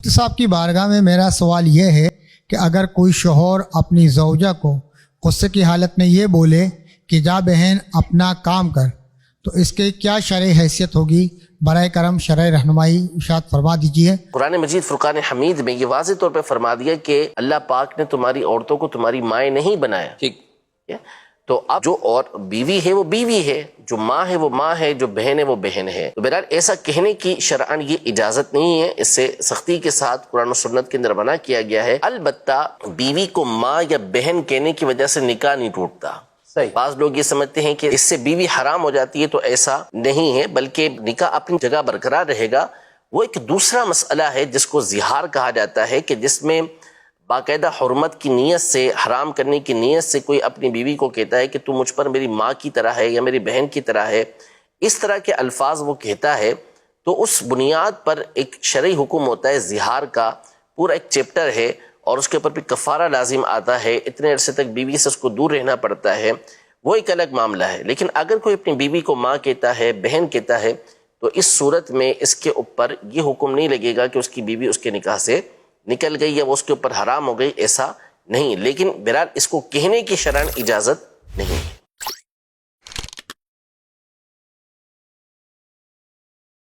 مفتی صاحب کی بارگاہ میں میرا سوال یہ ہے کہ اگر کوئی شوہر اپنی زوجہ کو غصے کی حالت میں یہ بولے کہ جا بہن اپنا کام کر، تو اس کے کیا شرعی حیثیت ہوگی؟ برائے کرم شرعی رہنمائی ارشاد فرما دیجیے۔ قرآن مجید فرقان حمید میں یہ واضح طور پہ فرما دیا کہ اللہ پاک نے تمہاری عورتوں کو تمہاری مائیں نہیں بنایا۔ ٹھیک ہے، تو اب جو اور بیوی ہے وہ بیوی ہے، جو ماں ہے وہ ماں ہے، جو بہن ہے وہ بہن ہے۔ تو بہرحال ایسا کہنے کی شرعاً یہ اجازت نہیں ہے، اس سے سختی کے ساتھ قرآن و سنت کے اندر منع کیا گیا ہے۔ البتہ بیوی کو ماں یا بہن کہنے کی وجہ سے نکاح نہیں ٹوٹتا۔ بعض لوگ یہ سمجھتے ہیں کہ اس سے بیوی حرام ہو جاتی ہے، تو ایسا نہیں ہے، بلکہ نکاح اپنی جگہ برقرار رہے گا۔ وہ ایک دوسرا مسئلہ ہے جس کو زہار کہا جاتا ہے، کہ جس میں باقاعدہ حرمت کی نیت سے، حرام کرنے کی نیت سے کوئی اپنی بیوی کو کہتا ہے کہ تو مجھ پر میری ماں کی طرح ہے یا میری بہن کی طرح ہے، اس طرح کے الفاظ وہ کہتا ہے، تو اس بنیاد پر ایک شرعی حکم ہوتا ہے زہار کا، پورا ایک چیپٹر ہے، اور اس کے اوپر بھی کفارہ لازم آتا ہے، اتنے عرصے تک بیوی سے اس کو دور رہنا پڑتا ہے، وہ ایک الگ معاملہ ہے۔ لیکن اگر کوئی اپنی بیوی کو ماں کہتا ہے، بہن کہتا ہے، تو اس صورت میں اس کے اوپر یہ حکم نہیں لگے گا کہ اس کی بیوی اس کے نکاح سے نکل گئی یا وہ اس کے اوپر حرام ہو گئی، ایسا نہیں، لیکن بہرحال اس کو کہنے کی شرعاً اجازت نہیں ہے۔